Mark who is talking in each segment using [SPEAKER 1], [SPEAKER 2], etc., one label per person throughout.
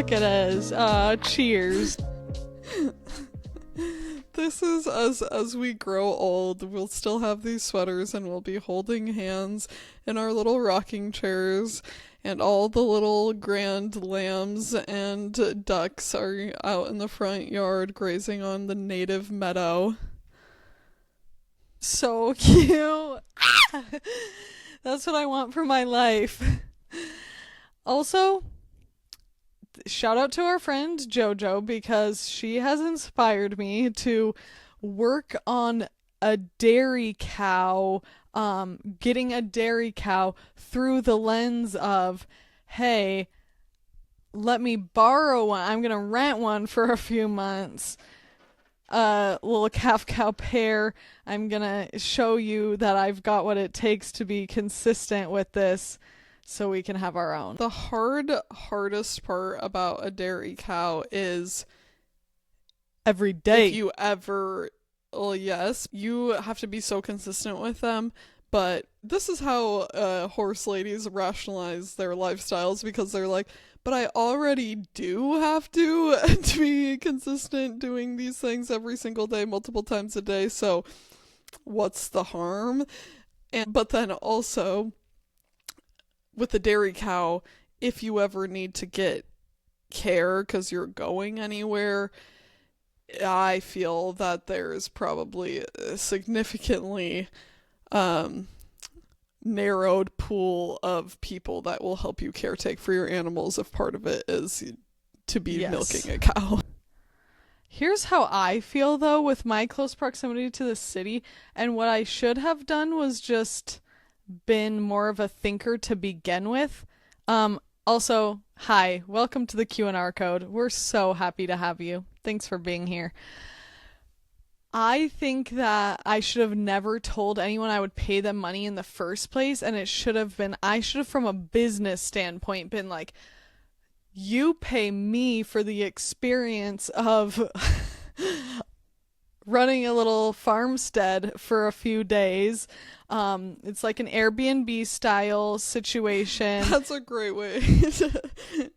[SPEAKER 1] Look at us. Cheers.
[SPEAKER 2] This is us as we grow old. We'll still have these sweaters and we'll be holding hands in our little rocking chairs, and all the little grand lambs and ducks are out in the front yard grazing on the native meadow.
[SPEAKER 1] So cute. That's what I want for my life. Also, shout out to our friend JoJo, because she has inspired me to work on a dairy cow, getting a dairy cow through the lens of, hey, let me borrow one. I'm going to rent one for a few months. Little calf cow pair. I'm going to show you that I've got what it takes to be consistent with this, so we can have our own.
[SPEAKER 2] The hardest part about a dairy cow is
[SPEAKER 1] every day.
[SPEAKER 2] If you ever, well, yes, you have to be so consistent with them, but this is how horse ladies rationalize their lifestyles, because they're like, but I already do have to be consistent doing these things every single day, multiple times a day, so what's the harm? But then also, with the dairy cow, if you ever need to get care because you're going anywhere, I feel that there's probably a significantly narrowed pool of people that will help you caretake for your animals if part of it is to be milking a cow.
[SPEAKER 1] Here's how I feel, though, with my close proximity to the city, and what I should have done was just been more of a thinker to begin with. Also, hi, welcome to the Q&R code. We're so happy to have you. Thanks for being here. I think that I should have never told anyone I would pay them money in the first place, and I should have, from a business standpoint, been like, you pay me for the experience of running a little farmstead for a few days. It's like an Airbnb style situation.
[SPEAKER 2] That's a great way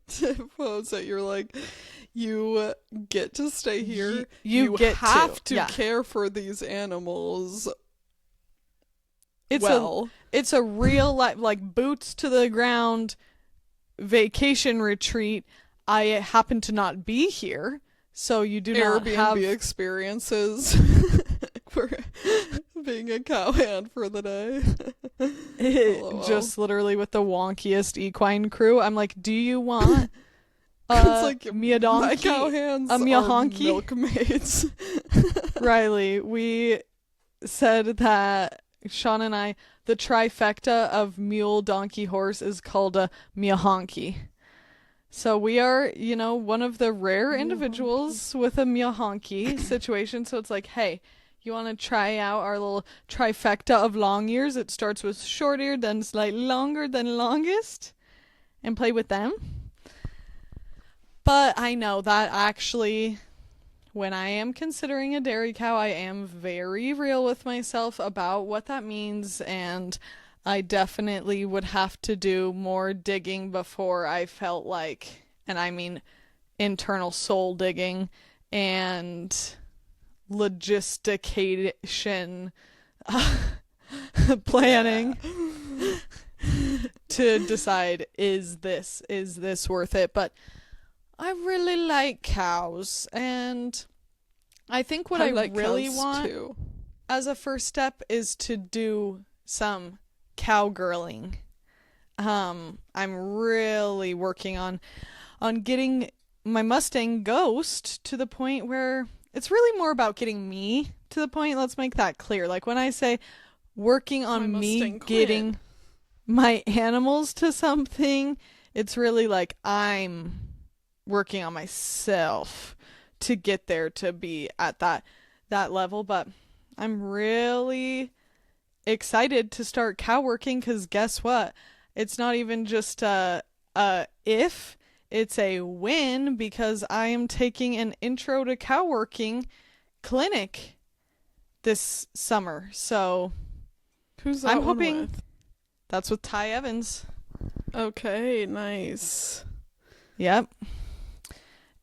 [SPEAKER 2] to pose it. You're like, you get to stay here. You have to care for these animals.
[SPEAKER 1] It's a real life, like, boots to the ground vacation retreat. I happen to not be here, so you do not have
[SPEAKER 2] Airbnb experiences for being a cowhand for the day.
[SPEAKER 1] Just literally with the wonkiest equine crew. I'm like, do you want
[SPEAKER 2] it's like
[SPEAKER 1] me a donkey?
[SPEAKER 2] My cowhands
[SPEAKER 1] a me a
[SPEAKER 2] are
[SPEAKER 1] honky?
[SPEAKER 2] Milkmaids.
[SPEAKER 1] Riley, we said that Sean and I, the trifecta of mule, donkey, horse is called a miyahonki. So we are, one of the rare individuals with a miyahonki situation. So it's like, hey, you want to try out our little trifecta of long ears? It starts with short ear, then slightly longer, then longest, and play with them. But I know that actually, when I am considering a dairy cow, I am very real with myself about what that means, and I definitely would have to do more digging before I felt like, and I mean internal soul digging and logistication planning to decide, is this worth it? But I really like cows, and I think what I really want too, as a first step, is to do some cowgirling. I'm really working on getting my Mustang Ghost to the point where it's really more about getting me to the point. Let's make that clear. Like, when I say working on me getting my animals to something, it's really like I'm working on myself to get there, to be at that level. But I'm really excited to start cow working, because guess what? It's not even just if, it's a win, because I am taking an intro to cow working clinic this summer. So
[SPEAKER 2] who's that? I'm hoping with?
[SPEAKER 1] That's with Ty Evans.
[SPEAKER 2] Okay, nice.
[SPEAKER 1] Yep.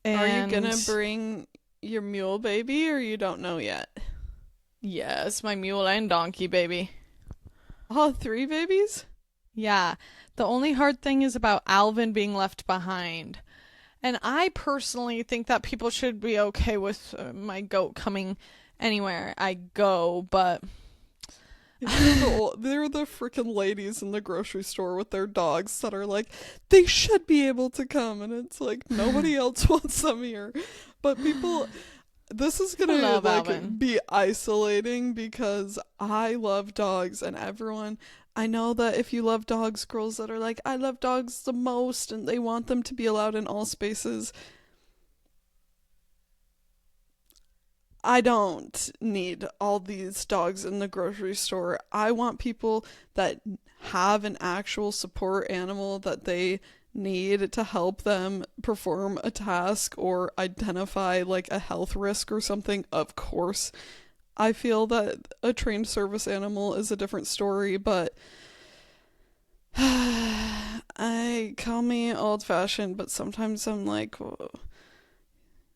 [SPEAKER 2] And are you gonna bring your mule baby, or you don't know yet?
[SPEAKER 1] Yes, my mule and donkey baby.
[SPEAKER 2] All 3 babies?
[SPEAKER 1] Yeah. The only hard thing is about Alvin being left behind. And I personally think that people should be okay with my goat coming anywhere I go, but...
[SPEAKER 2] They're the freaking ladies in the grocery store with their dogs that are like, they should be able to come, and it's like, nobody else wants them here. But people... This is gonna be isolating because I love dogs, and everyone... I know that if you love dogs, girls that are like, I love dogs the most, and they want them to be allowed in all spaces. I don't need all these dogs in the grocery store. I want people that have an actual support animal that they need to help them perform a task or identify like a health risk or something. Of course, I feel that a trained service animal is a different story, but I call me old-fashioned, but sometimes I'm like,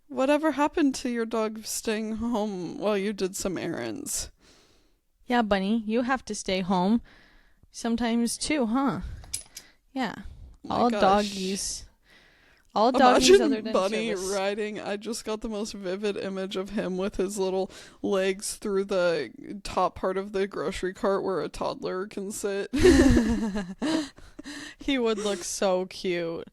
[SPEAKER 2] whatever happened to your dog staying home while you did some errands?
[SPEAKER 1] Yeah, Bunny, you have to stay home sometimes too, huh? Yeah. All doggies
[SPEAKER 2] Imagine
[SPEAKER 1] other than
[SPEAKER 2] Bunny
[SPEAKER 1] service.
[SPEAKER 2] riding. I just got the most vivid image of him with his little legs through the top part of the grocery cart where a toddler can sit.
[SPEAKER 1] He would look so cute.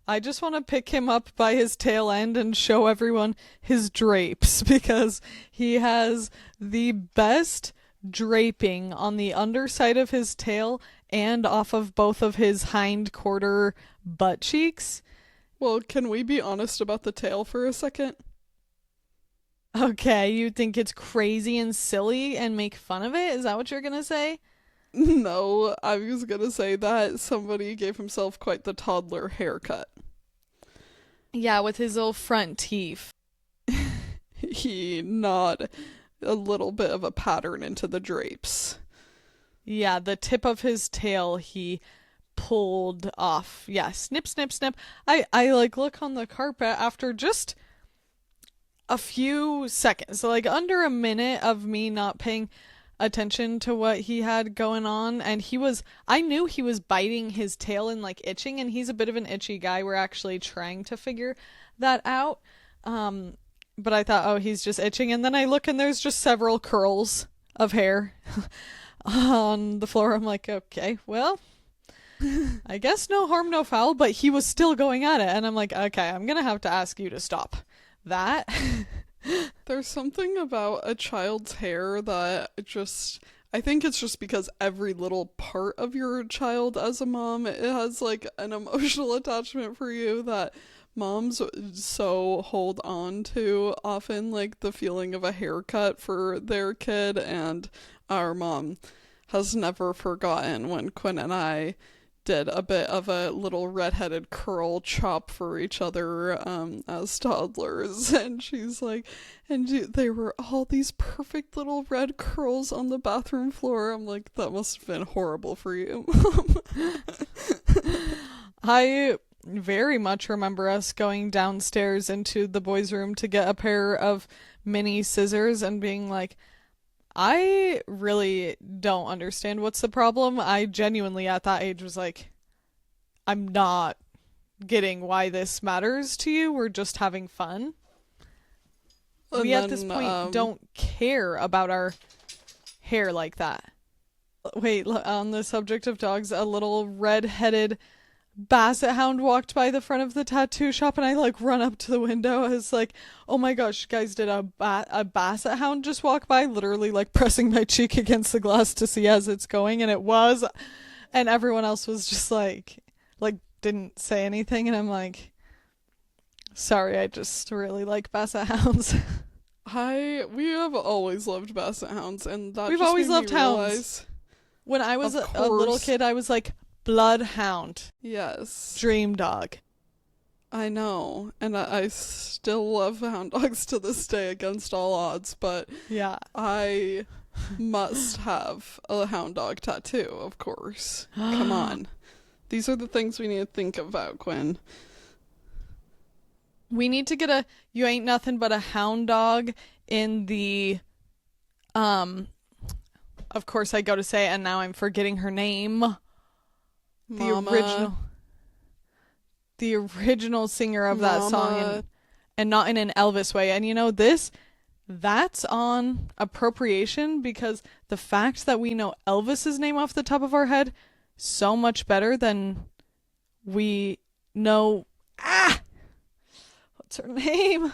[SPEAKER 1] I just want to pick him up by his tail end and show everyone his drapes because he has the best draping on the underside of his tail and off of both of his hind quarter butt cheeks.
[SPEAKER 2] Well, can we be honest about the tail for a second?
[SPEAKER 1] Okay, you think it's crazy and silly and make fun of it? Is that what you're gonna say?
[SPEAKER 2] No, I was gonna say that somebody gave himself quite the toddler haircut.
[SPEAKER 1] Yeah, with his little front teeth.
[SPEAKER 2] He gnawed a little bit of a pattern into the drapes.
[SPEAKER 1] Yeah, the tip of his tail he pulled off. Yeah, snip, snip, snip. I like look on the carpet after just a few seconds. So like under a minute of me not paying attention to what he had going on, and I knew he was biting his tail and like itching, and he's a bit of an itchy guy. We're actually trying to figure that out. But I thought, oh, he's just itching, and then I look and there's just several curls of hair on the floor. I'm like, okay, well, I guess no harm, no foul, but he was still going at it, and I'm like, okay, I'm gonna have to ask you to stop that.
[SPEAKER 2] There's something about a child's hair that I think it's just because every little part of your child as a mom, it has like an emotional attachment for you that moms so hold on to often, like the feeling of a haircut for their kid, and our mom has never forgotten when Quinn and I did a bit of a little redheaded curl chop for each other as toddlers, and she's like, and there were all these perfect little red curls on the bathroom floor. I'm like, that must have been horrible for you, Mom.
[SPEAKER 1] I very much remember us going downstairs into the boys' room to get a pair of mini scissors and being like, I really don't understand what's the problem. I genuinely at that age was like, I'm not getting why this matters to you. We're just having fun. We at this point don't care about our hair like that. Wait, on the subject of dogs, a little red-headed basset hound walked by the front of the tattoo shop, and I like run up to the window. I was like, oh my gosh, guys, did a basset hound just walk by? Literally like pressing my cheek against the glass to see as it's going, and it was, and everyone else was just like didn't say anything, and I'm like, sorry, I just really like basset hounds.
[SPEAKER 2] We have always loved basset hounds, and that
[SPEAKER 1] we've
[SPEAKER 2] just
[SPEAKER 1] always
[SPEAKER 2] made
[SPEAKER 1] loved
[SPEAKER 2] me
[SPEAKER 1] hounds.
[SPEAKER 2] realize,
[SPEAKER 1] when I was a little kid, I was like, bloodhound.
[SPEAKER 2] Yes.
[SPEAKER 1] Dream dog.
[SPEAKER 2] I know, and I still love hound dogs to this day against all odds, but
[SPEAKER 1] yeah,
[SPEAKER 2] I must have a hound dog tattoo, of course. Come on. These are the things we need to think about, Quinn.
[SPEAKER 1] We need to get a You Ain't Nothing But a Hound Dog in the, of course I go to say it and now I'm forgetting her name.
[SPEAKER 2] Mama.
[SPEAKER 1] The original singer of that song, and not in an Elvis way. And you know, that's on appropriation, because the fact that we know Elvis's name off the top of our head so much better than we know, what's her name?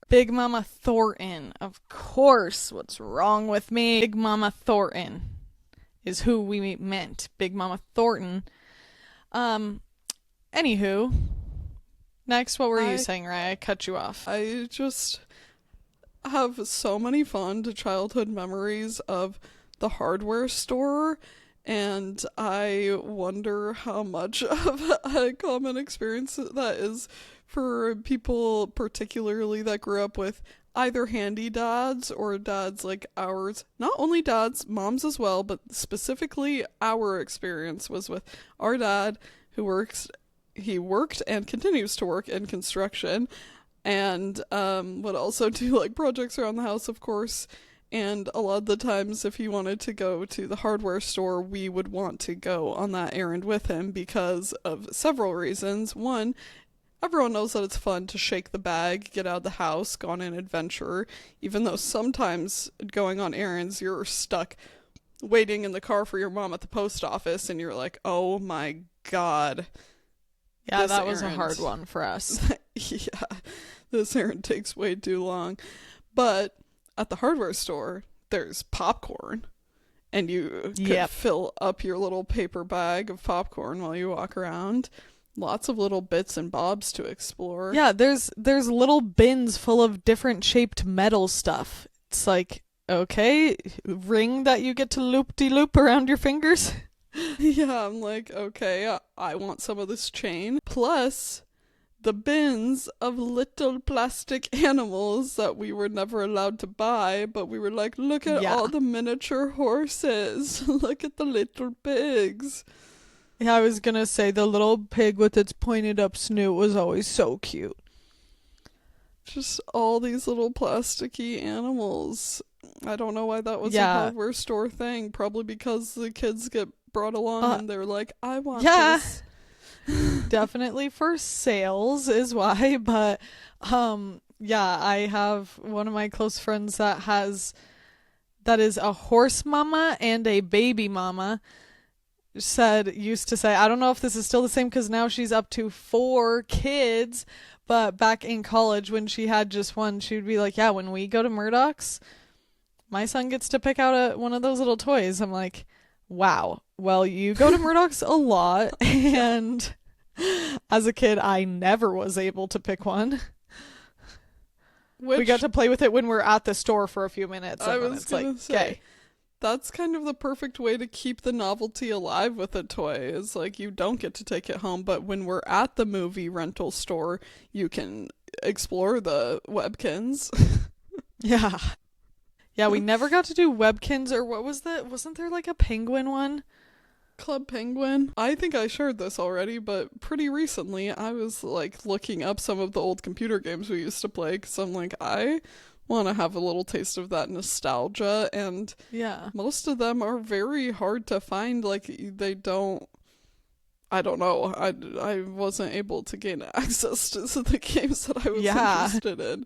[SPEAKER 1] Big Mama Thornton. Of course. What's wrong with me? Big Mama Thornton is who we meant. Big Mama Thornton. Anywho, next, what were you saying, Raya? I cut you off.
[SPEAKER 2] I just have so many fond childhood memories of the hardware store, and I wonder how much of a common experience that is for people, particularly that grew up with either handy dads or dads like ours. Not only dads, moms as well, but specifically our experience was with our dad, who worked and continues to work in construction, and would also do like projects around the house, of course. And a lot of the times, if he wanted to go to the hardware store, we would want to go on that errand with him because of several reasons. One, everyone knows that it's fun to shake the bag, get out of the house, go on an adventure, even though sometimes going on errands, you're stuck waiting in the car for your mom at the post office, and you're like, oh my God.
[SPEAKER 1] Yeah, that was a hard one for us.
[SPEAKER 2] Yeah, this errand takes way too long. But at the hardware store, there's popcorn, and you could fill up your little paper bag of popcorn while you walk around. Lots of little bits and bobs to explore.
[SPEAKER 1] Yeah, there's little bins full of different shaped metal stuff. It's like, okay, ring that you get to loop-de-loop around your fingers.
[SPEAKER 2] Yeah, I'm like, okay, I want some of this chain. Plus, the bins of little plastic animals that we were never allowed to buy, but we were like, look at all the miniature horses. Look at the little pigs.
[SPEAKER 1] Yeah, I was gonna say the little pig with its pointed up snoot was always so cute.
[SPEAKER 2] Just all these little plasticky animals. I don't know why that was a hardware store thing. Probably because the kids get brought along and they're like, I want this.
[SPEAKER 1] Definitely for sales is why, but I have one of my close friends that is a horse mama and a baby mama. Used to say, I don't know if this is still the same because now she's up to 4 kids, but back in college when she had just one, she would be like, yeah, when we go to Murdoch's, my son gets to pick out one of those little toys. I'm like, wow, well, you go to Murdoch's a lot, and as a kid, I never was able to pick one. We got to play with it when we're at the store for a few minutes, and then it's like, okay.
[SPEAKER 2] That's kind of the perfect way to keep the novelty alive with a toy, is like you don't get to take it home, but when we're at the movie rental store, you can explore the Webkins.
[SPEAKER 1] Yeah. Yeah, we never got to do Webkins, or what was that? Wasn't there like a penguin one?
[SPEAKER 2] Club Penguin. I think I shared this already, but pretty recently I was like looking up some of the old computer games we used to play, because I'm like, I want to have a little taste of that nostalgia, and most of them are very hard to find. Like, I don't know, I wasn't able to gain access to the games that I was interested in.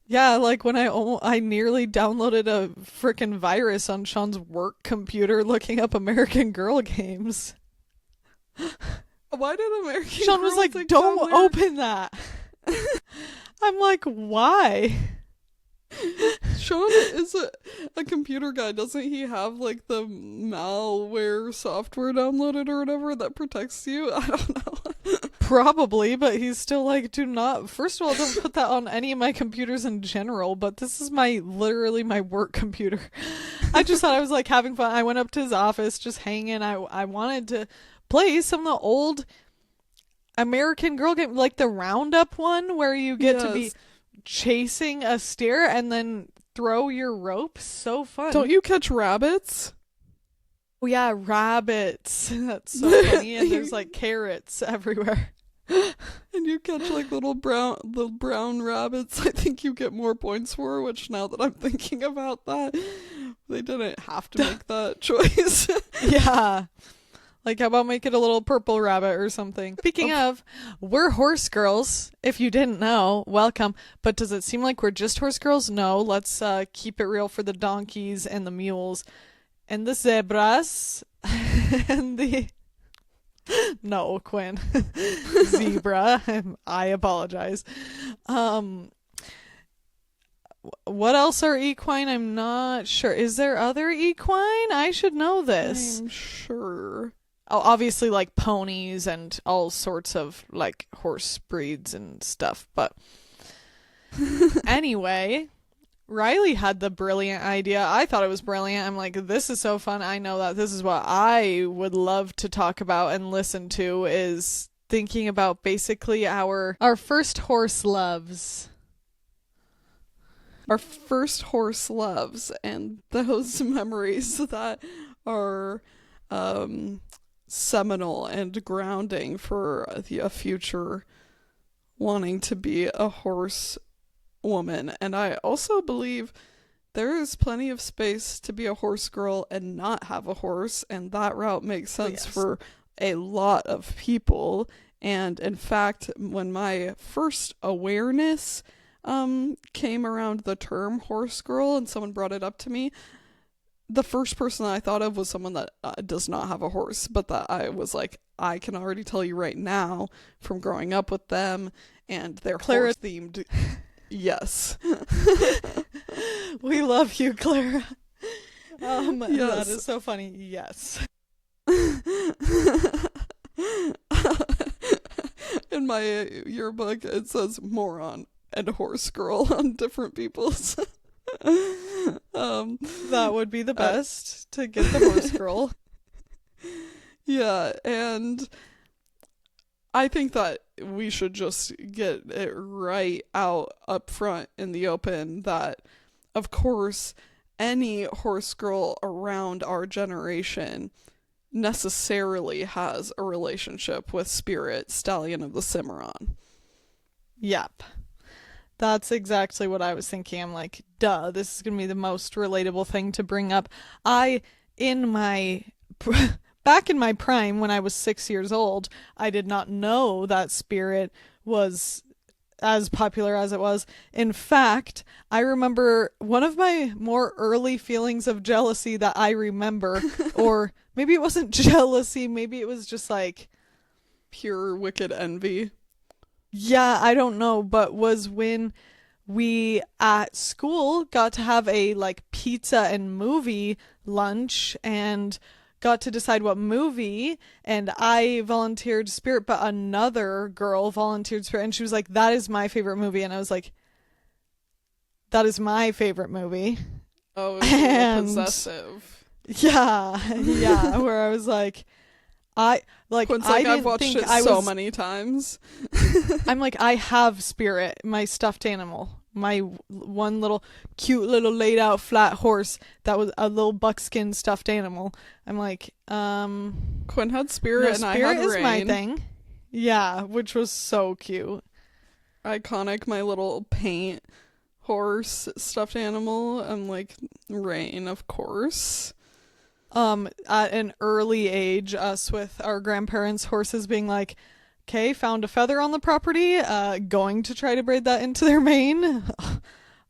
[SPEAKER 1] Yeah, like when I nearly downloaded a frickin' virus on Sean's work computer looking up American Girl games.
[SPEAKER 2] Why did American
[SPEAKER 1] Sean
[SPEAKER 2] Girl
[SPEAKER 1] was like, don't open that. I'm like, why?
[SPEAKER 2] Sean is a computer guy. Doesn't he have like the malware software downloaded or whatever that protects you? I don't know.
[SPEAKER 1] Probably, but he's still like, do not, first of all, don't put that on any of my computers in general, but this is literally my work computer. I just thought I was like having fun. I went up to his office just hanging. I wanted to play some of the old American Girl game, like the Roundup one where you get to be chasing a steer and then throw your rope. So fun.
[SPEAKER 2] Don't you catch rabbits?
[SPEAKER 1] Oh yeah, rabbits. That's so funny. And there's like carrots everywhere.
[SPEAKER 2] And you catch like little brown rabbits, I think you get more points for, which now that I'm thinking about that, they didn't have to make that choice.
[SPEAKER 1] Yeah. Like, how about make it a little purple rabbit or something? Speaking of, we're horse girls. If you didn't know, welcome. But does it seem like we're just horse girls? No, let's keep it real for the donkeys and the mules and the zebras and the... No, Quinn. Zebra. I apologize. What else are equine? I'm not sure. Is there other equine? I should know this.
[SPEAKER 2] I'm sure.
[SPEAKER 1] Oh, obviously, like ponies and all sorts of like horse breeds and stuff. But anyway, Riley had the brilliant idea. I thought it was brilliant. I'm like, this is so fun. I know that this is what I would love to talk about and listen to, is thinking about basically our first horse loves.
[SPEAKER 2] Our first horse loves, and those memories that are seminal and grounding for a future wanting to be a horse woman. And I also believe there is plenty of space to be a horse girl and not have a horse, and that route makes sense for a lot of people. And in fact, when my first awareness came around the term horse girl and someone brought it up to me, the first person I thought of was someone that does not have a horse, but that I was like, I can already tell you right now from growing up with them and their horse themed. Yes.
[SPEAKER 1] We love you, Clara.
[SPEAKER 2] Yes.
[SPEAKER 1] That is so funny. Yes.
[SPEAKER 2] In my yearbook, it says moron and horse girl on different people's.
[SPEAKER 1] That would be the best to get the horse girl.
[SPEAKER 2] Yeah, and I think that we should just get it right out up front in the open that, of course, any horse girl around our generation necessarily has a relationship with Spirit, Stallion of the Cimarron.
[SPEAKER 1] Yep. That's exactly what I was thinking. I'm like, duh, this is going to be the most relatable thing to bring up. Back in my prime, when I was 6 years old, I did not know that Spirit was as popular as it was. In fact, I remember one of my more early feelings of jealousy that I remember, or maybe it wasn't jealousy, maybe it was just like
[SPEAKER 2] pure wicked envy.
[SPEAKER 1] Yeah, I don't know, but was when we at school got to have a like pizza and movie lunch and got to decide what movie, and I volunteered Spirit, but another girl volunteered Spirit, and she was like, that is my favorite movie, and I was like, that is my favorite movie.
[SPEAKER 2] Oh, and possessive.
[SPEAKER 1] Yeah, where I was like,
[SPEAKER 2] I've watched it so many times.
[SPEAKER 1] I'm like, I have Spirit, my stuffed animal, my one little cute little laid out flat horse that was a little buckskin stuffed animal. I'm like,
[SPEAKER 2] Quinn had Spirit and I had Rain.
[SPEAKER 1] Spirit is my thing. Yeah, which was so cute.
[SPEAKER 2] Iconic, my little paint horse stuffed animal. I'm like, Rain, of course.
[SPEAKER 1] At an early age, us with our grandparents' horses being like, okay, found a feather on the property, going to try to braid that into their mane.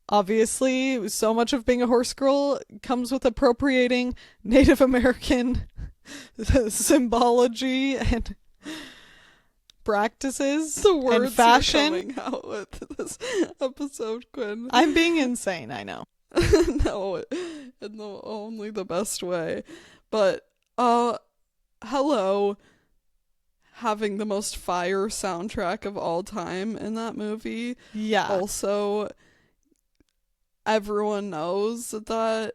[SPEAKER 1] Obviously, so much of being a horse girl comes with appropriating Native American symbology and practices
[SPEAKER 2] the words
[SPEAKER 1] and fashion.
[SPEAKER 2] Coming out with this episode, Quinn.
[SPEAKER 1] I'm being insane, I know.
[SPEAKER 2] No, in only the best way. But, hello, having the most fire soundtrack of all time in that movie.
[SPEAKER 1] Yeah.
[SPEAKER 2] Also, everyone knows that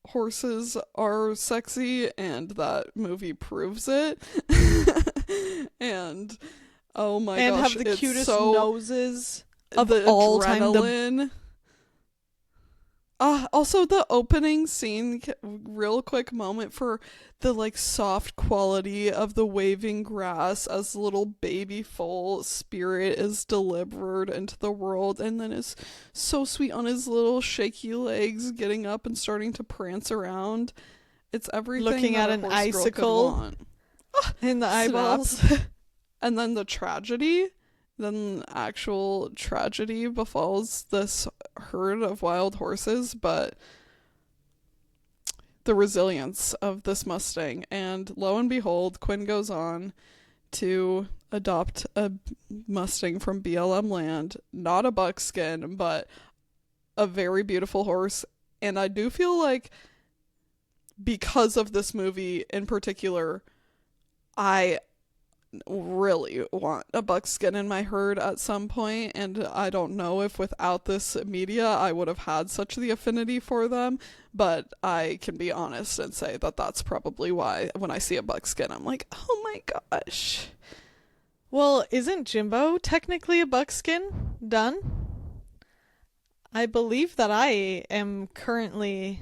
[SPEAKER 2] horses are sexy, and that movie proves it. And, oh my gosh,
[SPEAKER 1] and have the cutest noses of
[SPEAKER 2] the
[SPEAKER 1] all
[SPEAKER 2] adrenaline.
[SPEAKER 1] time.
[SPEAKER 2] Also the opening scene, real quick moment for the like soft quality of the waving grass as the little baby foal spirit is delivered into the world, and then is so sweet on his little shaky legs, getting up and starting to prance around. It's everything.
[SPEAKER 1] Looking
[SPEAKER 2] that
[SPEAKER 1] at
[SPEAKER 2] a
[SPEAKER 1] an
[SPEAKER 2] horse girl
[SPEAKER 1] icicle
[SPEAKER 2] could want.
[SPEAKER 1] in the eyeballs.
[SPEAKER 2] And then the tragedy. Then actual tragedy befalls this herd of wild horses, but the resilience of this Mustang. And lo and behold, Quinn goes on to adopt a Mustang from BLM land, not a buckskin, but a very beautiful horse. And I do feel like because of this movie in particular, I really want a buckskin in my herd at some point, and I don't know if without this media I would have had such the affinity for them, but I can be honest and say that that's probably why when I see a buckskin I'm like, oh my gosh.
[SPEAKER 1] Well, isn't Jimbo technically a buckskin done? I believe that I am currently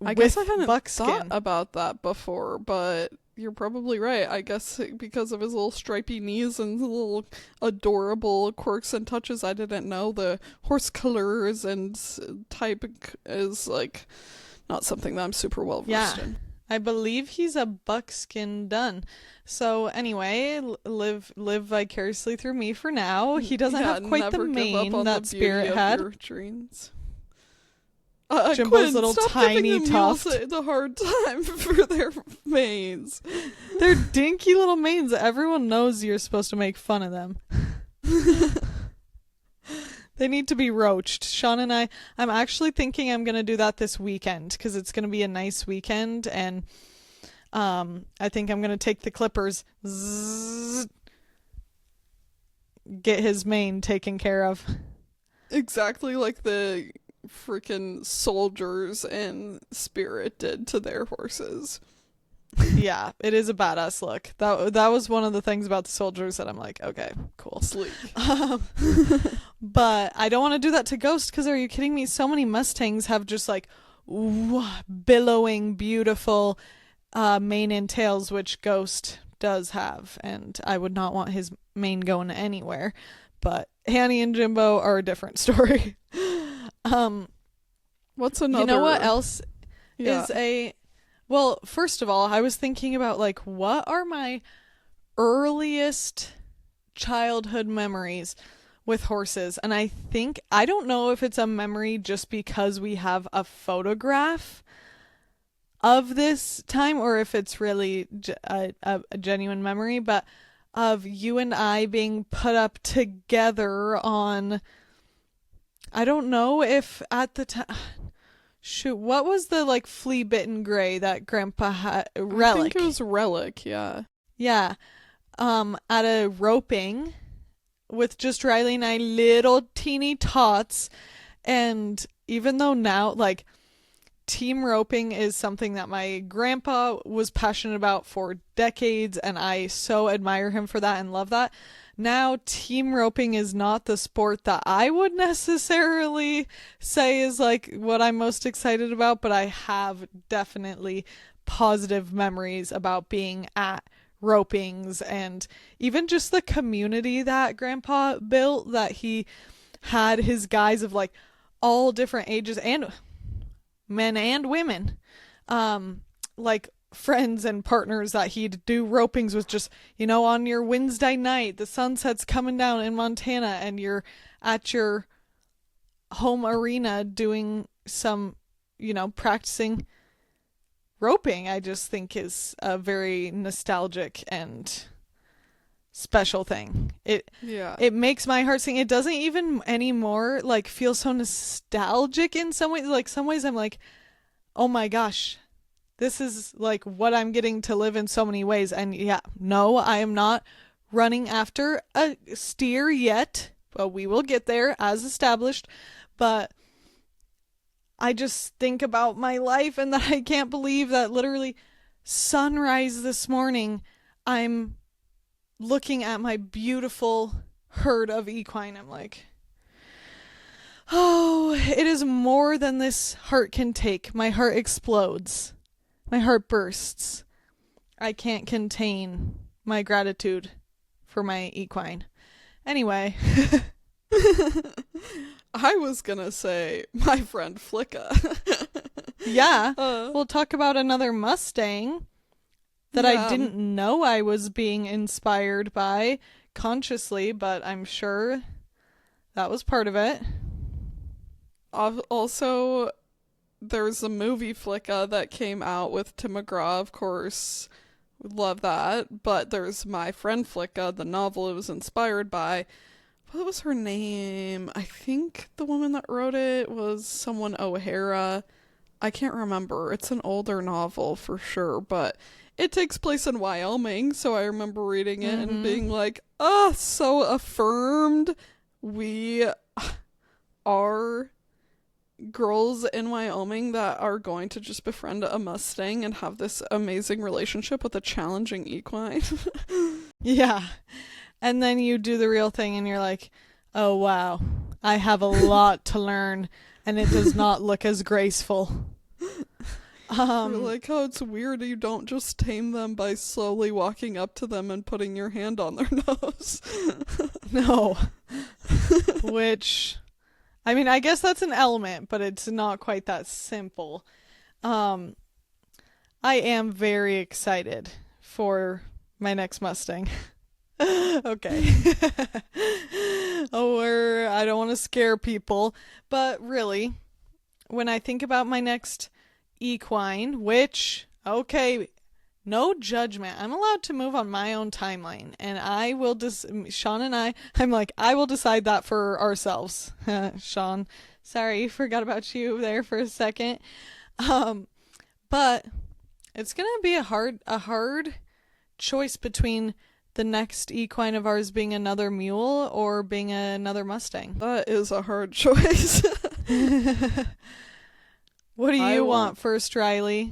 [SPEAKER 2] I guess I hadn't
[SPEAKER 1] buckskin.
[SPEAKER 2] thought about that before, but you're probably right. I guess because of his little stripy knees and the little adorable quirks and touches, I didn't know the horse colors and type is like not something that I'm super well versed in.
[SPEAKER 1] I believe he's a buckskin done. So anyway, live vicariously through me for now. He doesn't have quite the mane that Spirit had.
[SPEAKER 2] Your dreams.
[SPEAKER 1] Jimbo's
[SPEAKER 2] Quinn,
[SPEAKER 1] little
[SPEAKER 2] stop
[SPEAKER 1] tiny
[SPEAKER 2] giving the
[SPEAKER 1] tuft.
[SPEAKER 2] mules the hard time for their manes.
[SPEAKER 1] They're dinky little manes. Everyone knows you're supposed to make fun of them. They need to be roached. Sean and I'm actually thinking I'm going to do that this weekend because it's going to be a nice weekend, and I think I'm going to take the clippers, get his mane taken care of.
[SPEAKER 2] Exactly like the freaking soldiers in Spirit did to their horses.
[SPEAKER 1] Yeah, it is a badass look. That was one of the things about the soldiers that I'm like, okay, cool.
[SPEAKER 2] Sleek.
[SPEAKER 1] But I don't want to do that to Ghost, because are you kidding me? So many Mustangs have just like billowing, beautiful mane and tails, which Ghost does have, and I would not want his mane going anywhere. But Hanny and Jimbo are a different story.
[SPEAKER 2] What's another?
[SPEAKER 1] You know what else is a... Well, first of all, I was thinking about, like, what are my earliest childhood memories with horses? And I don't know if it's a memory just because we have a photograph of this time, or if it's really a genuine memory, but of you and I being put up together on... I don't know if at the time... Shoot, what was the, like, flea-bitten gray that Grandpa had? Relic.
[SPEAKER 2] I think it was Relic, yeah.
[SPEAKER 1] Yeah. At a roping with just Riley and I, little teeny tots. And even though now, like, team roping is something that my grandpa was passionate about for decades, and I so admire him for that and love that. Now, team roping is not the sport that I would necessarily say is like what I'm most excited about, but I have definitely positive memories about being at ropings, and even just the community that Grandpa built, that he had his guys of like all different ages, and men and women, like friends and partners that he'd do ropings with. Just, you know, on your Wednesday night, the sunset's coming down in Montana and you're at your home arena doing some, you know, practicing roping. I just think is a very nostalgic and special thing. It makes my heart sing. It doesn't even anymore like feel so nostalgic in some ways. Like some ways I'm like, oh my gosh, this is like what I'm getting to live in so many ways. And yeah, no, I am not running after a steer yet, but we will get there as established. But I just think about my life and that I can't believe that literally sunrise this morning, I'm looking at my beautiful herd of equine. I'm like, Oh, it is more than this heart can take. My heart explodes. My heart bursts. I can't contain my gratitude for my equine. Anyway.
[SPEAKER 2] I was gonna say my friend Flicka.
[SPEAKER 1] Yeah. We'll talk about another Mustang that I didn't know I was being inspired by consciously, but I'm sure that was part of it.
[SPEAKER 2] Also, there's a movie Flicka that came out with Tim McGraw, of course. Love that. But there's My Friend Flicka, the novel it was inspired by. What was her name? I think the woman that wrote it was someone O'Hara. I can't remember. It's an older novel for sure, but it takes place in Wyoming, so I remember reading it and being like, oh, so affirmed. We are girls in Wyoming that are going to just befriend a Mustang and have this amazing relationship with a challenging equine.
[SPEAKER 1] Yeah. And then you do the real thing and you're like, oh wow, I have a lot to learn and it does not look as graceful.
[SPEAKER 2] You're like, oh, it's weird you don't just tame them by slowly walking up to them and putting your hand on their nose.
[SPEAKER 1] No. Which, I mean, I guess that's an element, but it's not quite that simple. I am very excited for my next Mustang. Okay. I don't want to scare people, but really, when I think about my next equine, which, okay, no judgment. I'm allowed to move on my own timeline, and I will Sean and I'm like, I will decide that for ourselves. Sean, sorry, forgot about you there for a second. But it's gonna be a hard choice between the next equine of ours being another mule or being another Mustang.
[SPEAKER 2] That is a hard choice.
[SPEAKER 1] What do you want first, Riley?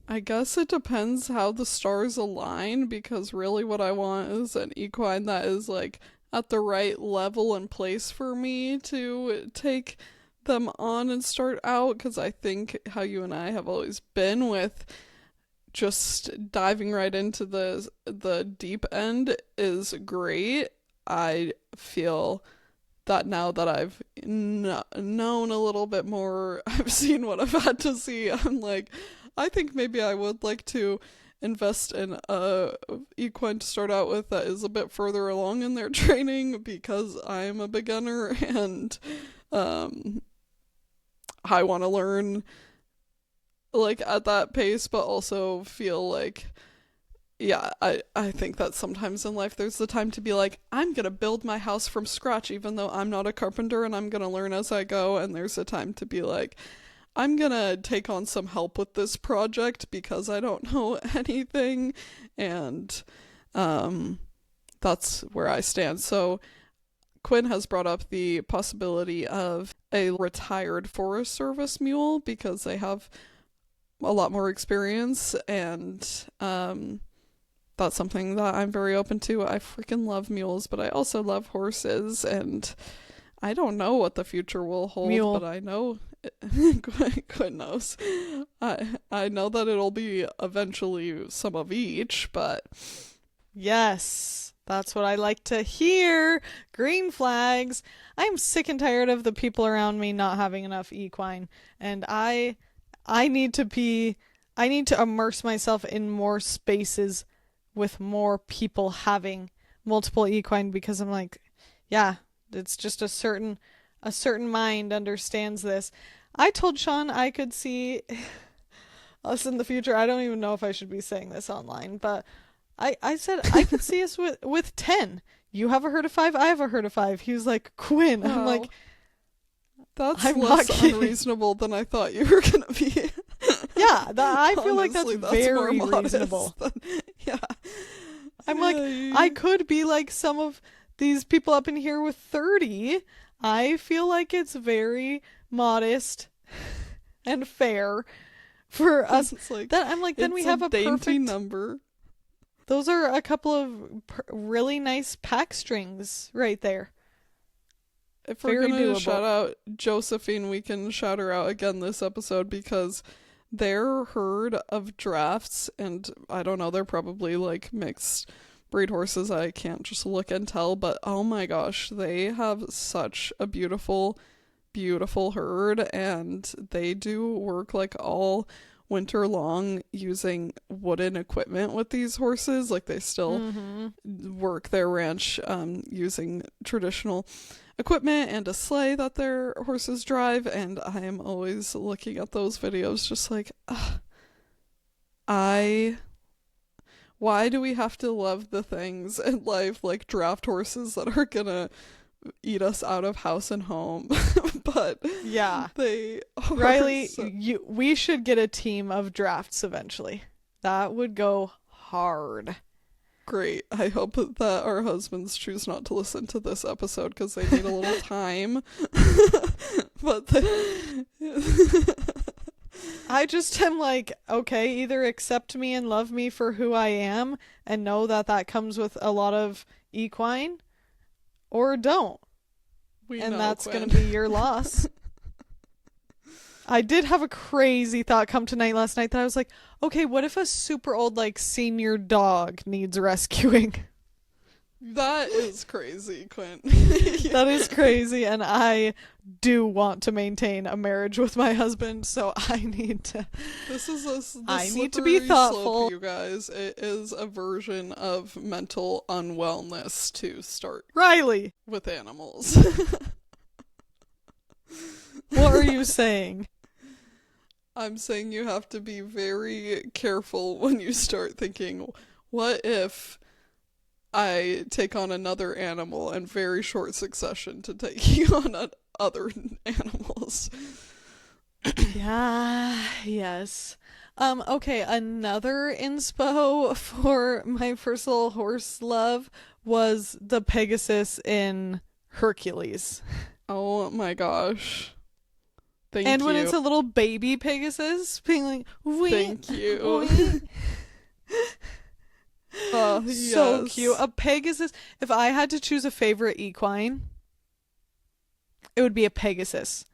[SPEAKER 2] I guess it depends how the stars align, because really what I want is an equine that is like at the right level and place for me to take them on and start out, because I think how you and I have always been with just diving right into the deep end is great. I feel that now that I've known a little bit more, I've seen what I've had to see, I'm like, I think maybe I would like to invest in a equine to start out with that is a bit further along in their training, because I'm a beginner and I want to learn like at that pace, but also feel like, yeah, I think that sometimes in life there's the time to be like, I'm gonna build my house from scratch even though I'm not a carpenter, and I'm gonna learn as I go, and there's a time to be like, I'm gonna take on some help with this project because I don't know anything, and that's where I stand. So Quinn has brought up the possibility of a retired Forest Service mule because they have a lot more experience, and that's something that I'm very open to. I freaking love mules, but I also love horses, and I don't know what the future will hold, but I know Quinn knows. I know that it'll be eventually some of each, but
[SPEAKER 1] yes, that's what I like to hear. Green flags. I'm sick and tired of the people around me not having enough equine, and I need to immerse myself in more spaces with more people having multiple equine, because I'm like, yeah, it's just a certain mind understands this. I told Sean I could see us in the future. I don't even know if I should be saying this online, but I said I could see us with 10. You have a herd of 5, I have a herd of 5. He was like, Quinn. Wow. I'm like,
[SPEAKER 2] that's less unreasonable than I thought you were going to be.
[SPEAKER 1] Yeah, I feel like that's very reasonable.
[SPEAKER 2] Yeah.
[SPEAKER 1] I'm like, I could be like some of these people up in here with 30. I feel like it's very modest and fair for us.
[SPEAKER 2] Like,
[SPEAKER 1] that I'm like, then we have a
[SPEAKER 2] dainty
[SPEAKER 1] perfect
[SPEAKER 2] number.
[SPEAKER 1] Those are a couple of really nice pack strings right there.
[SPEAKER 2] if we're going to shout out Josephine, we can shout her out again this episode because their herd of drafts, and I don't know, they're probably like mixed breed horses. I can't just look and tell, but oh my gosh, they have such a beautiful herd, and they do work like all winter long using wooden equipment with these horses. Like they still work their ranch using traditional equipment and a sleigh that their horses drive, and I am always looking at those videos just like, why do we have to love the things in life like draft horses that are gonna eat us out of house and home? But
[SPEAKER 1] yeah,
[SPEAKER 2] they are
[SPEAKER 1] Riley, we should get a team of drafts eventually. That would go hard.
[SPEAKER 2] Great. I hope that our husbands choose not to listen to this episode because they need a little time. But
[SPEAKER 1] I just am like, okay, either accept me and love me for who I am and know that comes with a lot of equine, or don't. And that's going to be your loss. I did have a crazy thought come to night last night that I was like, okay, what if a super old, like, senior dog needs rescuing?
[SPEAKER 2] That is crazy, Quinn.
[SPEAKER 1] That is crazy, and I do want to maintain a marriage with my husband, so I need to...
[SPEAKER 2] I need to be thoughtful. Slope, you guys. It is a version of mental unwellness to start
[SPEAKER 1] Riley
[SPEAKER 2] with animals.
[SPEAKER 1] What are you saying?
[SPEAKER 2] I'm saying you have to be very careful when you start thinking, what if I take on another animal in very short succession to taking on other animals?
[SPEAKER 1] Yeah, yes. Okay, another inspo for my first little horse love was the Pegasus in Hercules.
[SPEAKER 2] Oh my gosh. Thank
[SPEAKER 1] you. And when
[SPEAKER 2] you.
[SPEAKER 1] it's a little baby Pegasus being like, wee,
[SPEAKER 2] thank you.
[SPEAKER 1] Yes. So cute. A Pegasus. If I had to choose a favorite equine, it would be a Pegasus.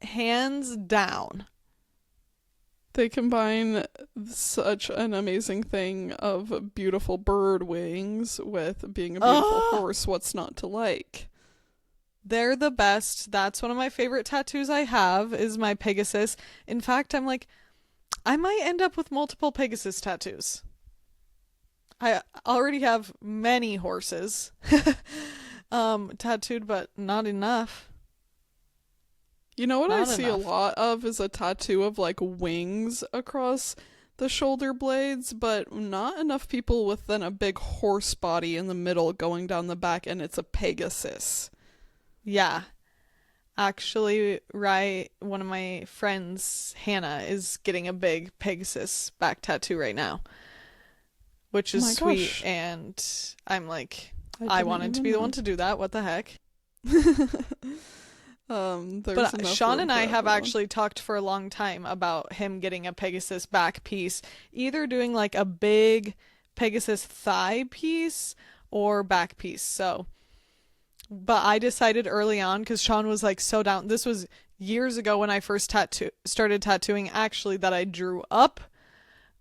[SPEAKER 1] Hands down.
[SPEAKER 2] They combine such an amazing thing of beautiful bird wings with being a beautiful horse. What's not to like?
[SPEAKER 1] They're the best. That's one of my favorite tattoos I have is my Pegasus. In fact, I'm like, I might end up with multiple Pegasus tattoos. I already have many horses tattooed, but not enough.
[SPEAKER 2] You know what I see a lot of is a tattoo of like wings across the shoulder blades, but not enough people with then a big horse body in the middle going down the back, and it's a Pegasus.
[SPEAKER 1] Yeah. Actually, one of my friends, Hannah, is getting a big Pegasus back tattoo right now, which is sweet. Gosh. And I'm like, I wanted to be the one to do that. What the heck?
[SPEAKER 2] But
[SPEAKER 1] Sean and I have actually talked for a long time about him getting a Pegasus back piece, either doing like a big Pegasus thigh piece or back piece. So, but I decided early on, because Sean was like so down. This was years ago when I first started tattooing, actually, that I drew up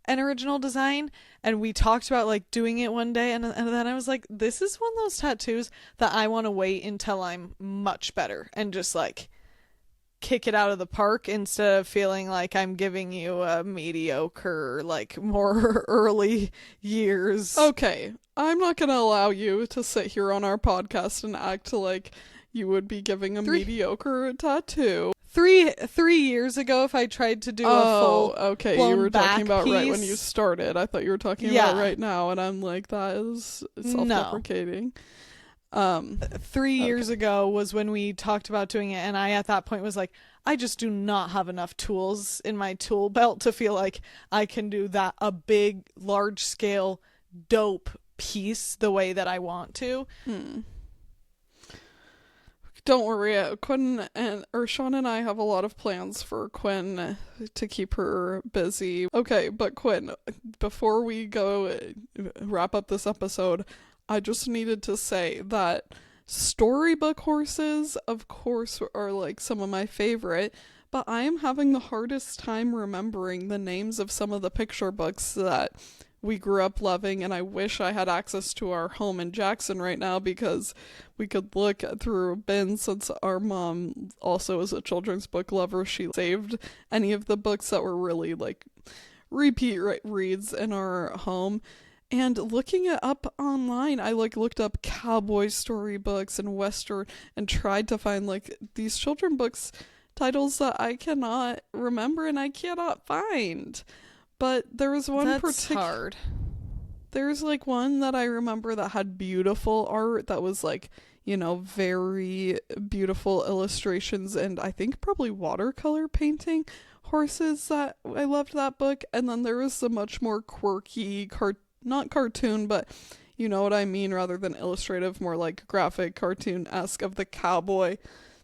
[SPEAKER 1] an original design, and we talked about like doing it one day, and then I was like, this is one of those tattoos that I want to wait until I'm much better and just like kick it out of the park instead of feeling like I'm giving you a mediocre, like more early years.
[SPEAKER 2] Okay, I'm not gonna allow you to sit here on our podcast and act like you would be giving a mediocre tattoo.
[SPEAKER 1] 3 years ago, if I tried to do a full
[SPEAKER 2] okay, you were talking about piece. Right when you started. I thought you were talking about right now, and I'm like, that is self-deprecating.
[SPEAKER 1] 3 years ago was when we talked about doing it, and I at that point was like, I just do not have enough tools in my tool belt to feel like I can do that, a big, large scale, dope piece the way that I want to.
[SPEAKER 2] Don't worry, Quinn Sean and I have a lot of plans for Quinn to keep her busy. Okay, but Quinn, before we go wrap up this episode, I just needed to say that Storybook horses, of course, are like some of my favorite, but I am having the hardest time remembering the names of some of the picture books that we grew up loving, and I wish I had access to our home in Jackson right now because we could look through bins, since our mom also is a children's book lover. She saved any of the books that were really like repeat reads in our home. And looking it up online, I like looked up cowboy storybooks and western and tried to find like these children books titles that I cannot remember and I cannot find. But there was one
[SPEAKER 1] hard.
[SPEAKER 2] There's like one that I remember that had beautiful art that was like, you know, very beautiful illustrations and I think probably watercolor painting horses. That I loved that book. And then there was the much more quirky not cartoon, but you know what I mean, rather than illustrative, more like graphic cartoon-esque of the cowboy,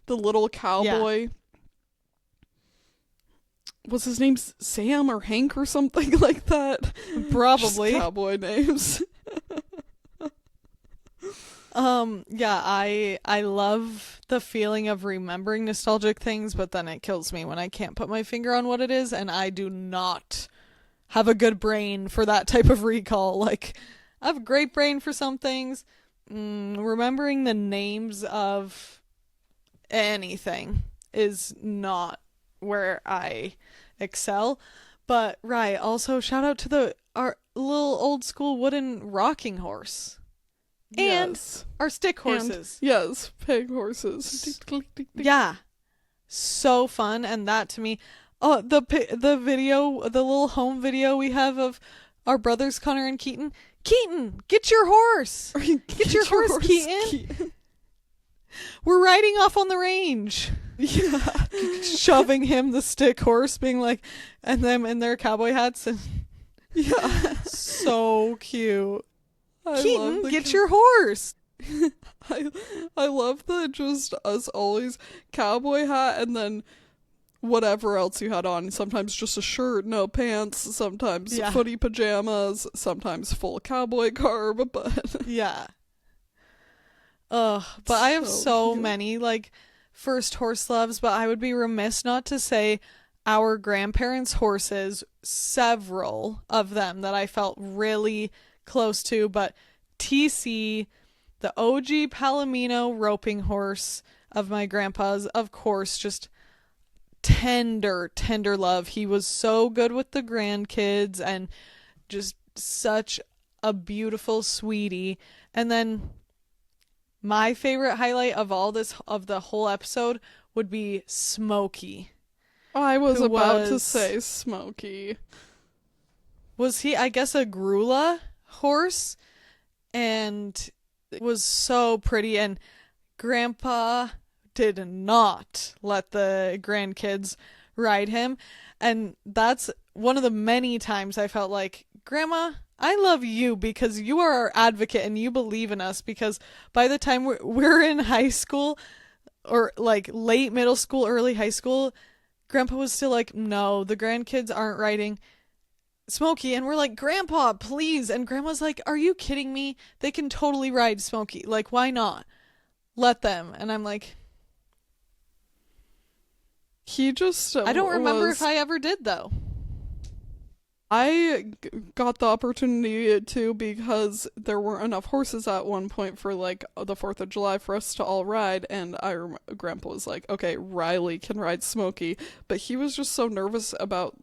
[SPEAKER 2] the little cowboy. Yeah. Was his name Sam or Hank or something like that?
[SPEAKER 1] Probably.
[SPEAKER 2] Just cowboy names.
[SPEAKER 1] Yeah, I love the feeling of remembering nostalgic things, but then it kills me when I can't put my finger on what it is, and I do not have a good brain for that type of recall. Like, I have a great brain for some things. Remembering the names of anything is not where I excel. But right, also shout out to our little old school wooden rocking horse. And yes. Our stick horses.
[SPEAKER 2] And, yes, peg horses.
[SPEAKER 1] Yeah. So fun. And that to me, the video, the little home video we have of our brothers Connor and Keaton. Keaton, get your horse. Get your horse, Keaton. We're riding off on the range.
[SPEAKER 2] Yeah.
[SPEAKER 1] Shoving him the stick horse, being like, and them in their cowboy hats. And
[SPEAKER 2] yeah.
[SPEAKER 1] So cute. Keaton, get your horse.
[SPEAKER 2] I love that just us always cowboy hat and then whatever else you had on. Sometimes just a shirt, no pants, sometimes footy pajamas, sometimes full cowboy garb, but
[SPEAKER 1] yeah. But I have so many like first horse loves, but I would be remiss not to say our grandparents' horses, several of them that I felt really close to, but TC, the OG Palomino roping horse of my grandpa's, of course, just tender love. He was so good with the grandkids and just such a beautiful sweetie. And then my favorite highlight of the whole episode would be Smokey.
[SPEAKER 2] I was about to say Smokey.
[SPEAKER 1] Was he, I guess, a Grula horse? And it was so pretty, and Grandpa did not let the grandkids ride him, and that's one of the many times I felt like, Grandma, I love you because you are our advocate and you believe in us, because by the time we're in high school, or like late middle school, early high school, Grandpa was still like, no, the grandkids aren't riding Smokey, and we're like, Grandpa, please. And Grandma's like, are you kidding me? They can totally ride Smokey. Like, why not? Let them. And I'm like,
[SPEAKER 2] he just
[SPEAKER 1] I don't remember if I ever did, though.
[SPEAKER 2] I got the opportunity to, because there weren't enough horses at one point for like the 4th of July for us to all ride, and Grandpa was like, okay, Riley can ride Smokey, but he was just so nervous about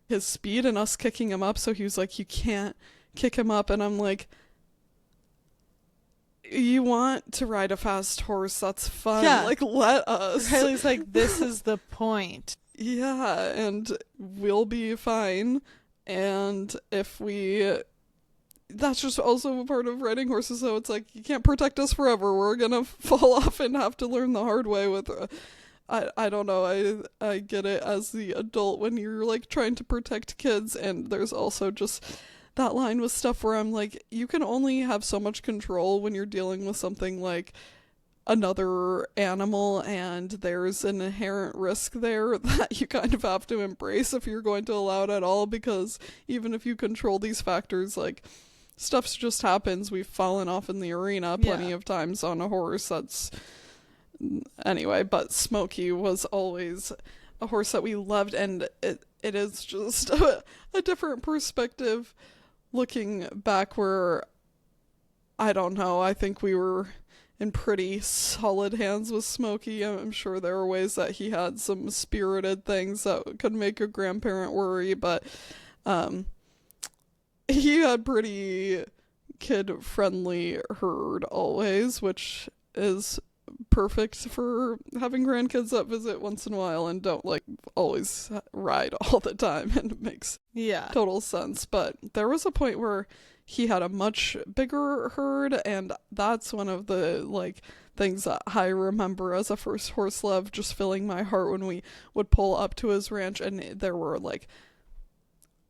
[SPEAKER 2] his speed and us kicking him up, so he was like, you can't kick him up. And I'm like, you want to ride a fast horse, that's fun. Yeah. Like, let us.
[SPEAKER 1] Riley's like, this is the point.
[SPEAKER 2] Yeah, and we'll be fine. And if that's just also a part of riding horses, so it's like, you can't protect us forever, we're gonna fall off and have to learn the hard way with I don't know, I get it as the adult when you're like trying to protect kids, and there's also just that line with stuff where I'm like, you can only have so much control when you're dealing with something like another animal, and there's an inherent risk there that you kind of have to embrace if you're going to allow it at all, because even if you control these factors, like, stuff just happens. We've fallen off in the arena plenty of times on a horse. Anyway, but Smokey was always a horse that we loved, and it is just a different perspective looking back, where I don't know, I think we were in pretty solid hands with Smokey. I'm sure there were ways that he had some spirited things that could make a grandparent worry, but he had pretty kid-friendly herd always, which is perfect for having grandkids that visit once in a while and don't like always ride all the time, and it makes total sense. But there was a point where he had a much bigger herd, and that's one of the like things that I remember as a first horse love just filling my heart when we would pull up to his ranch. And there were like,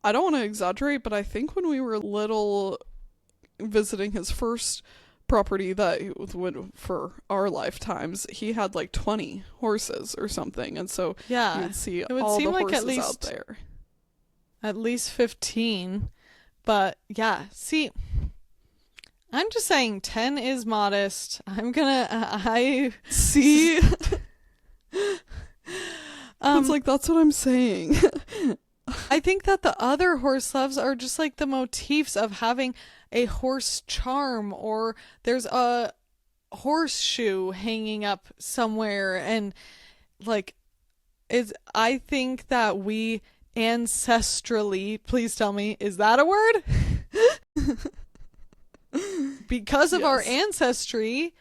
[SPEAKER 2] I don't want to exaggerate, but I think when we were little visiting his first property that he would for our lifetimes, he had like 20 horses or something, and so you would see
[SPEAKER 1] it would
[SPEAKER 2] all
[SPEAKER 1] seem
[SPEAKER 2] the
[SPEAKER 1] like
[SPEAKER 2] horses out there.
[SPEAKER 1] At least 15. But yeah, see, I'm just saying 10 is modest. I
[SPEAKER 2] see. It's like, that's what I'm saying.
[SPEAKER 1] I think that the other horse loves are just like the motifs of having a horse charm, or there's a horseshoe hanging up somewhere, and like I think that we ancestrally, please tell me, is that a word? Because of our ancestry,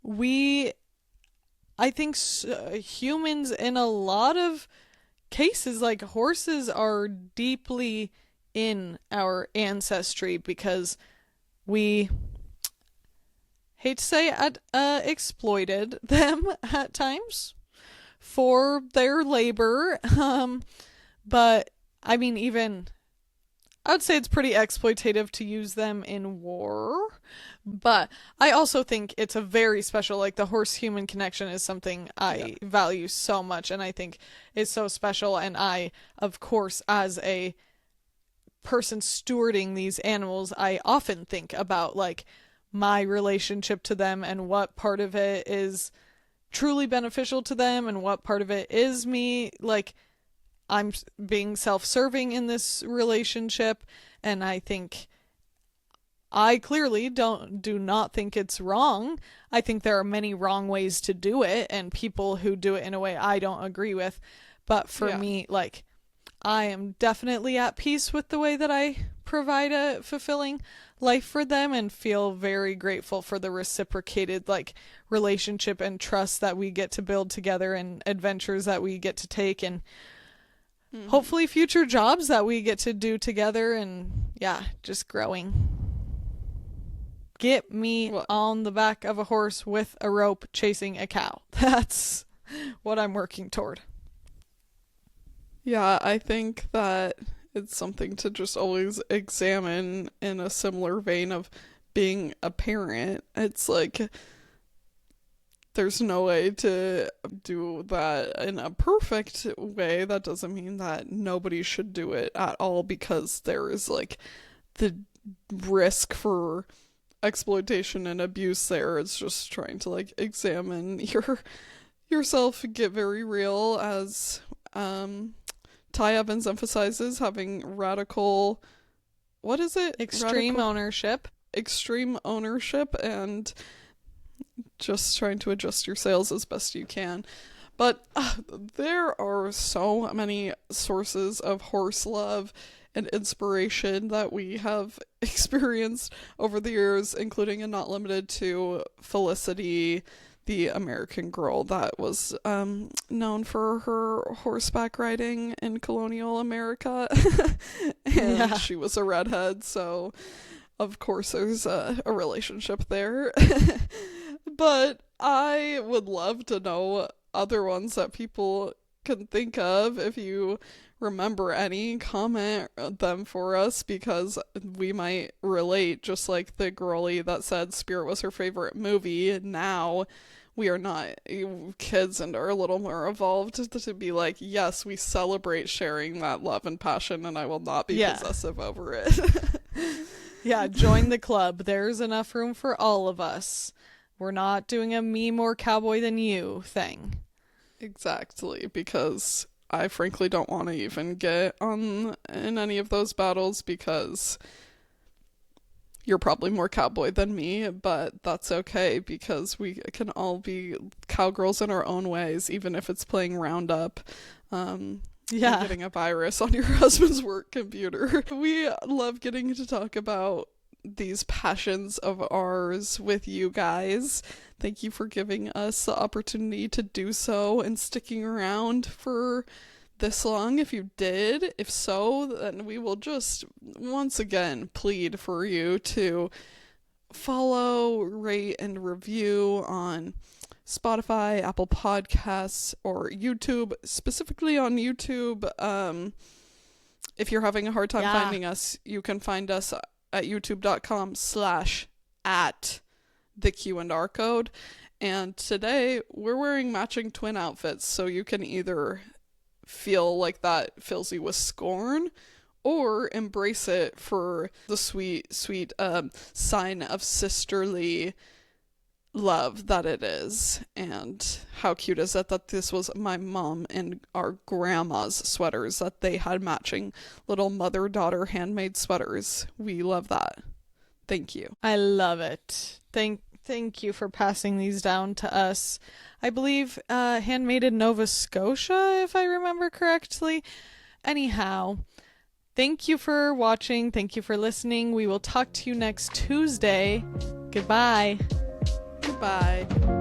[SPEAKER 1] I think humans in a lot of cases, like horses, are deeply in our ancestry, because we, hate to say it, exploited them at times for their labor. But I mean, even I would say it's pretty exploitative to use them in war. But I also think it's a very special, like the horse-human connection is something I value so much, and I think is so special. And I, of course, as a person stewarding these animals, I often think about like my relationship to them and what part of it is truly beneficial to them and what part of it is me, like I'm being self-serving in this relationship. And I think I clearly do not think it's wrong. I think there are many wrong ways to do it, and people who do it in a way I don't agree with. But for me, like, I am definitely at peace with the way that I provide a fulfilling life for them, and feel very grateful for the reciprocated like relationship and trust that we get to build together, and adventures that we get to take, and hopefully future jobs that we get to do together, and just growing. Get me on the back of a horse with a rope chasing a cow. That's what I'm working toward.
[SPEAKER 2] Yeah, I think that it's something to just always examine in a similar vein of being a parent. It's like, there's no way to do that in a perfect way. That doesn't mean that nobody should do it at all, because there is like the risk for exploitation and abuse there. It's just trying to like examine yourself, get very real, as Ty Evans emphasizes, having radical, what is it?
[SPEAKER 1] Extreme ownership,
[SPEAKER 2] and just trying to adjust your sails as best you can. But there are so many sources of horse love and inspiration that we have experienced over the years, including and not limited to Felicity, the American girl that was known for her horseback riding in colonial America. And she was a redhead, so of course there's a relationship there. But I would love to know other ones that people can think of. If you remember any, comment them for us, because we might relate, just like the girlie that said Spirit was her favorite movie. Now we are not kids and are a little more evolved to be like, yes, we celebrate sharing that love and passion, and I will not be possessive over it.
[SPEAKER 1] Yeah, join the club. There's enough room for all of us. We're not doing a me more cowboy than you thing.
[SPEAKER 2] Exactly, because I frankly don't want to even get on in any of those battles because you're probably more cowboy than me, but that's okay because we can all be cowgirls in our own ways, even if it's playing Roundup.
[SPEAKER 1] Yeah.
[SPEAKER 2] And getting a virus on your husband's work computer. We love getting to talk about these passions of ours with you guys. Thank you for giving us the opportunity to do so and sticking around for this long. If you did, if so, then we will just once again plead for you to follow, rate, and review on Spotify, Apple Podcasts, or YouTube. Specifically on YouTube, if you're having a hard time finding us, you can find us at youtube.com/@the Q&R code. And today we're wearing matching twin outfits, so you can either feel like that fills you with scorn or embrace it for the sweet sign of sisterly love that it is. And how cute is it that this was my mom and our grandma's sweaters, that they had matching little mother-daughter handmade sweaters. We love that. Thank you.
[SPEAKER 1] I love it. Thank you for passing these down to us. I believe handmade in Nova Scotia, if I remember correctly. Anyhow, thank you for watching. Thank you for listening. We will talk to you next Tuesday. Goodbye.
[SPEAKER 2] Goodbye.